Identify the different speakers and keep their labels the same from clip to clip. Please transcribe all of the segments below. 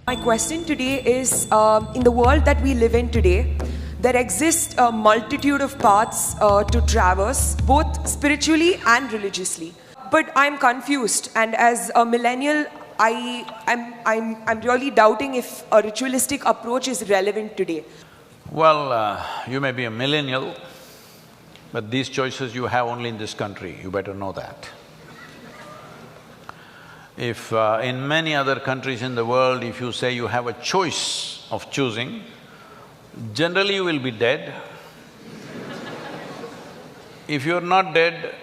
Speaker 1: My question today is, in the world that we live in today, there exist a multitude of paths to traverse, both spiritually and religiously. But I'm confused, and as a millennial, I'm really doubting if a ritualistic approach is relevant today.
Speaker 2: Well, you may be a millennial, but these choices you have only in this country, you better know that. If in many other countries in the world, if you say you have a choice of choosing, generally you will be dead. If you're not dead,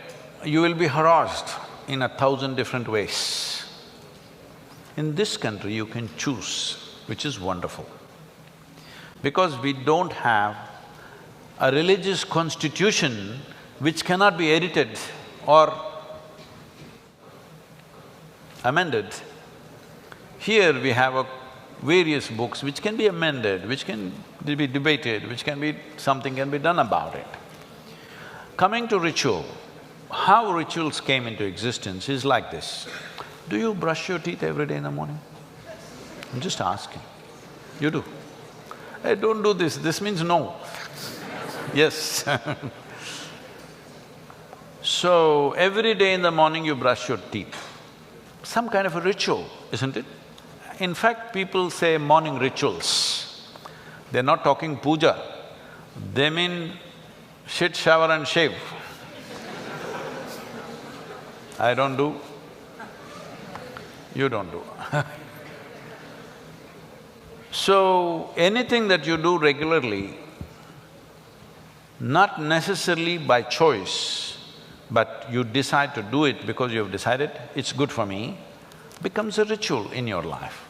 Speaker 2: you will be harassed in 1,000 different ways. In this country, you can choose, which is wonderful. Because we don't have a religious constitution which cannot be edited or amended. Here we have various books which can be amended, which can be debated, something can be done about it. Coming to ritual, how rituals came into existence is like this. Do you brush your teeth every day in the morning? I'm just asking. You do? Hey, don't do this means no. Yes. So, every day in the morning you brush your teeth. Some kind of a ritual, isn't it? In fact, people say morning rituals. They're not talking puja, they mean shit, shower and shave. I don't do, you don't do. So, anything that you do regularly, not necessarily by choice, but you decide to do it because you have decided, it's good for me, becomes a ritual in your life.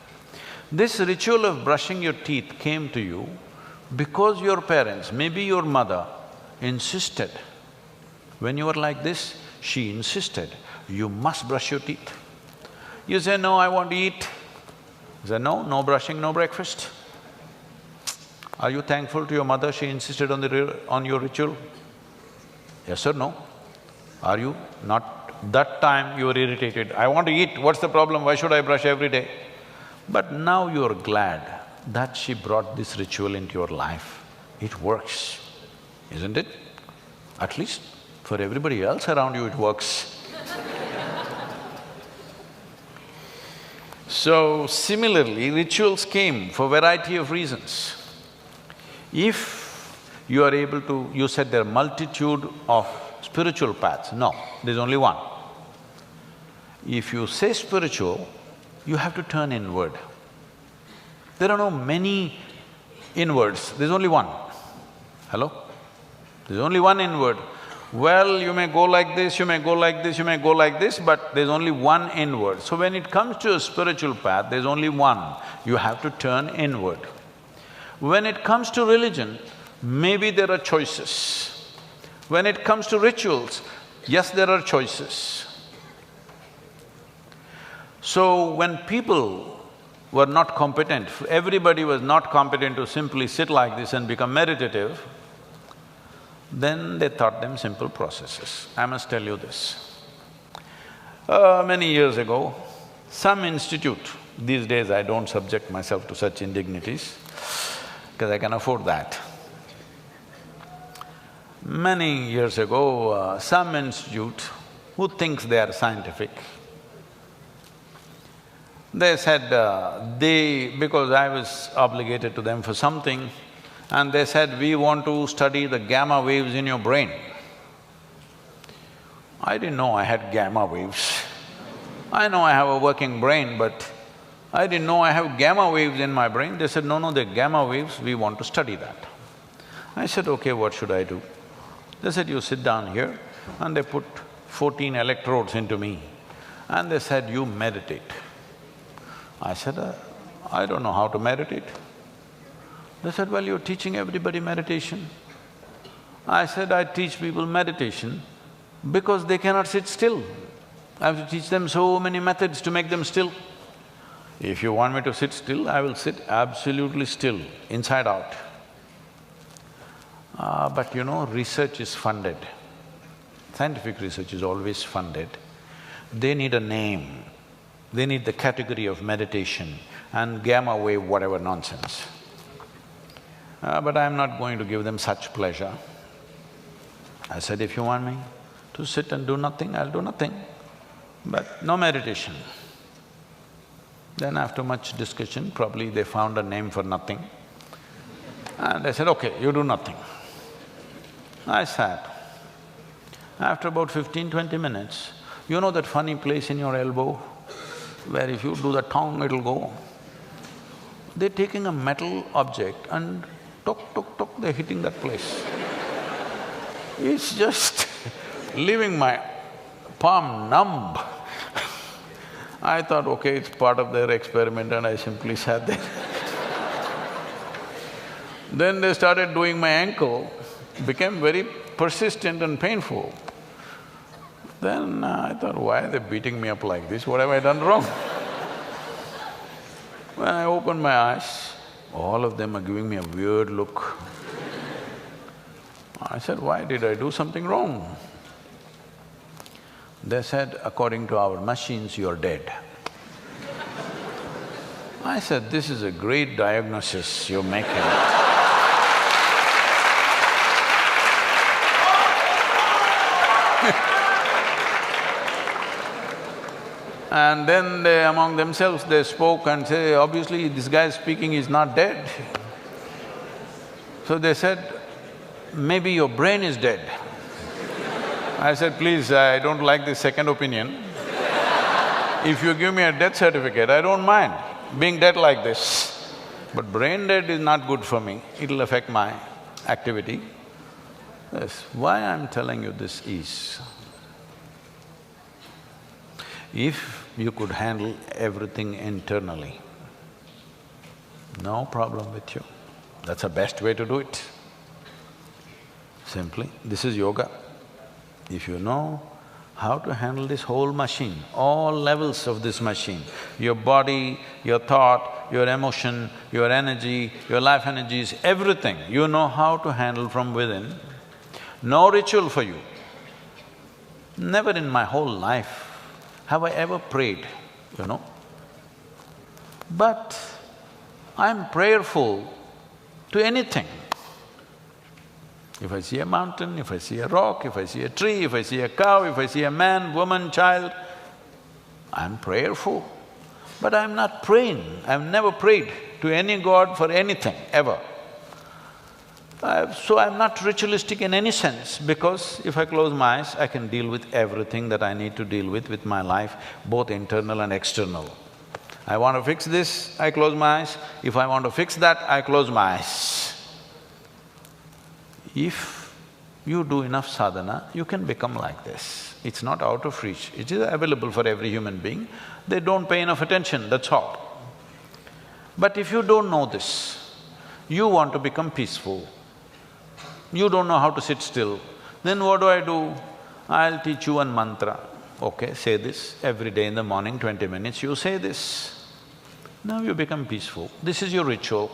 Speaker 2: This ritual of brushing your teeth came to you because your parents, maybe your mother, insisted. When you were like this, she insisted, you must brush your teeth. You say, no, I want to eat. You say, no, no brushing, no breakfast. Are you thankful to your mother, she insisted on your ritual? Yes or no? Are you? Not… that time you were irritated, I want to eat, what's the problem, why should I brush every day? But now you're glad that she brought this ritual into your life. It works, isn't it? At least for everybody else around you, it works. So, similarly, rituals came for variety of reasons. If you are able to… you said there are multitude of spiritual paths. No, there's only one. If you say spiritual, you have to turn inward. There are no many inwards, there's only one. Hello? There's only one inward. Well, you may go like this, you may go like this, you may go like this, but there's only one inward. So when it comes to a spiritual path, there's only one. You have to turn inward. When it comes to religion, maybe there are choices. When it comes to rituals, yes, there are choices. So, when people were not competent, everybody was not competent to simply sit like this and become meditative, then they taught them simple processes. I must tell you this. Many years ago, some institute… these days I don't subject myself to such indignities, because I can afford that. Many years ago, some institute who thinks they are scientific, they said, because I was obligated to them for something, and they said, we want to study the gamma waves in your brain. I didn't know I had gamma waves. I know I have a working brain, but I didn't know I have gamma waves in my brain. They said, no, no, they're gamma waves, we want to study that. I said, okay, what should I do? They said, you sit down here, and they put 14 electrodes into me, and they said, you meditate. I said, I don't know how to meditate. They said, well, you're teaching everybody meditation. I said, I teach people meditation because they cannot sit still. I have to teach them so many methods to make them still. If you want me to sit still, I will sit absolutely still, inside out. But you know, research is funded. Scientific research is always funded. They need a name, they need the category of meditation, and gamma wave whatever nonsense. But I'm not going to give them such pleasure. I said, if you want me to sit and do nothing, I'll do nothing, but no meditation. Then after much discussion, probably they found a name for nothing. And I said, okay, you do nothing. I sat. After about 15–20 minutes, you know that funny place in your elbow where if you do the tongue, it'll go? They're taking a metal object and tok, tok, tok, they're hitting that place. It's just leaving my palm numb. I thought, okay, it's part of their experiment, and I simply sat there. Then they started doing my ankle, became very persistent and painful. Then I thought, why are they beating me up like this? What have I done wrong? When I opened my eyes, all of them are giving me a weird look. I said, why did I do something wrong? They said, according to our machines, you're dead. I said, this is a great diagnosis you're making. And then they, among themselves, they spoke and say, obviously this guy speaking is not dead. So they said, maybe your brain is dead. I said, please, I don't like this second opinion. If you give me a death certificate, I don't mind being dead like this. But brain dead is not good for me, it'll affect my activity. Yes, why I'm telling you this is, if you could handle everything internally, no problem with you. That's the best way to do it. Simply, this is yoga. If you know how to handle this whole machine, all levels of this machine, your body, your thought, your emotion, your energy, your life energies, everything, you know how to handle from within, no ritual for you. Never in my whole life have I ever prayed, you know. But I'm prayerful to anything. If I see a mountain, if I see a rock, if I see a tree, if I see a cow, if I see a man, woman, child, I'm prayerful. But I'm not praying, I've never prayed to any god for anything, ever. So I'm not ritualistic in any sense, because if I close my eyes, I can deal with everything that I need to deal with my life, both internal and external. I want to fix this, I close my eyes. If I want to fix that, I close my eyes. If you do enough sadhana, you can become like this. It's not out of reach, it is available for every human being. They don't pay enough attention, that's all. But if you don't know this, you want to become peaceful, you don't know how to sit still, then what do? I'll teach you one mantra. Okay, say this every day in the morning, 20 minutes, you say this. Now you become peaceful. This is your ritual.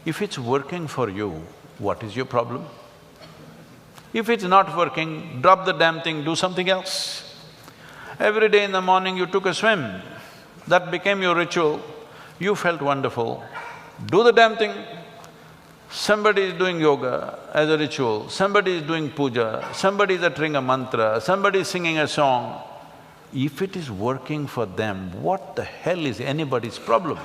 Speaker 2: If it's working for you, what is your problem? If it's not working, drop the damn thing, do something else. Every day in the morning you took a swim, that became your ritual, you felt wonderful, do the damn thing. Somebody is doing yoga as a ritual, somebody is doing puja, somebody is uttering a mantra, somebody is singing a song. If it is working for them, what the hell is anybody's problem?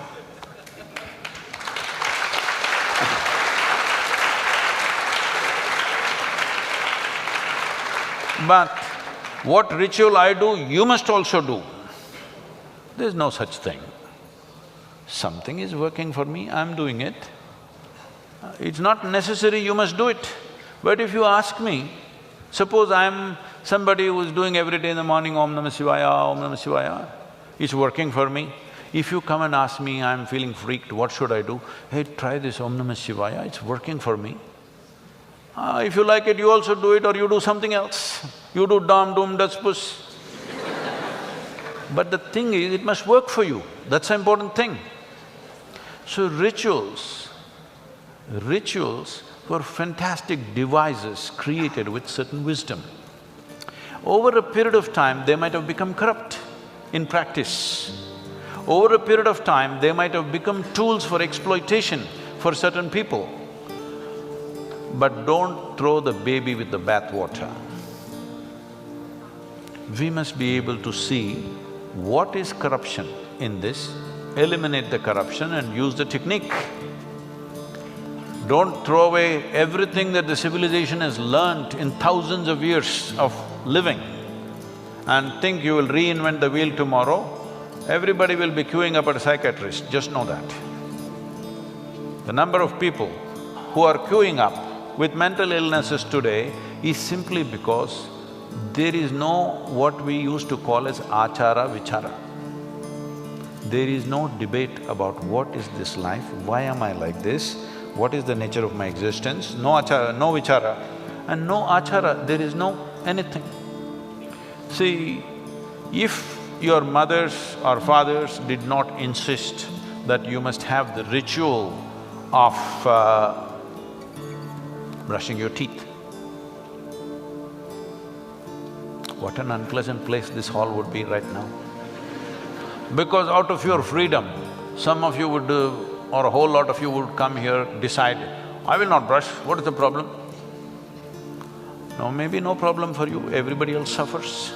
Speaker 2: But what ritual I do, you must also do. There's no such thing. Something is working for me, I'm doing it. It's not necessary you must do it. But if you ask me, suppose I'm somebody who's doing every day in the morning Om Namah Shivaya, Om Namah Shivaya, it's working for me. If you come and ask me, I'm feeling freaked, what should I do? Hey, try this Om Namah Shivaya, it's working for me. If you like it, you also do it or you do something else. You do dam, doom, das, puss. But the thing is, it must work for you, that's the important thing. So rituals were fantastic devices created with certain wisdom. Over a period of time, they might have become corrupt in practice. over a period of time, they might have become tools for exploitation for certain people. But don't throw the baby with the bathwater. We must be able to see what is corruption in this, eliminate the corruption and use the technique. Don't throw away everything that the civilization has learnt in thousands of years of living and think you will reinvent the wheel tomorrow. Everybody will be queuing up at a psychiatrist, just know that. The number of people who are queuing up with mental illnesses today is simply because there is no what we used to call as achara vichara. There is no debate about what is this life, why am I like this, what is the nature of my existence, no achara, no vichara. And no achara, there is no anything. See, if your mothers or fathers did not insist that you must have the ritual of brushing your teeth, what an unpleasant place this hall would be right now. Because out of your freedom, some of you would or a whole lot of you would come here, decide, I will not brush, what is the problem? No, maybe no problem for you, everybody else suffers.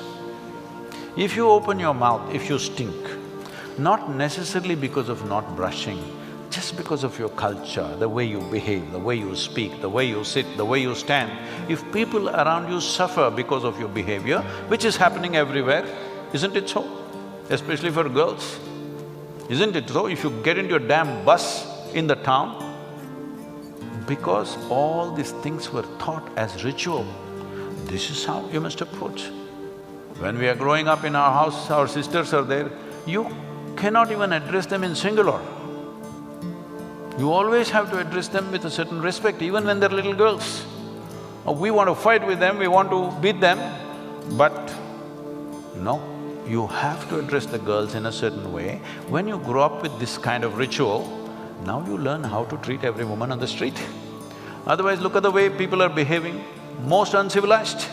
Speaker 2: If you open your mouth, if you stink, not necessarily because of not brushing, just because of your culture, the way you behave, the way you speak, the way you sit, the way you stand, if people around you suffer because of your behavior, which is happening everywhere, isn't it so? Especially for girls. Isn't it so? If you get into a damn bus in the town, because all these things were taught as ritual, this is how you must approach. When we are growing up in our house, our sisters are there, you cannot even address them in singular. You always have to address them with a certain respect, even when they're little girls. We want to fight with them, we want to beat them, but no. You have to address the girls in a certain way. When you grow up with this kind of ritual, now you learn how to treat every woman on the street. Otherwise, look at the way people are behaving, most uncivilized.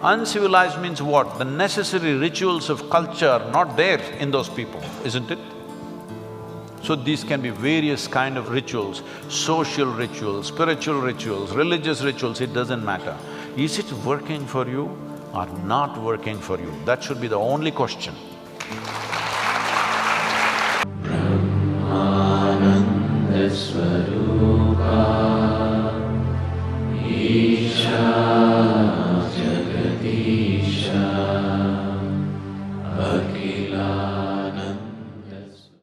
Speaker 2: Uncivilized means what? The necessary rituals of culture are not there in those people, isn't it? So these can be various kind of rituals, social rituals, spiritual rituals, religious rituals, it doesn't matter. Is it working for you or not working for you? That should be the only question. Isha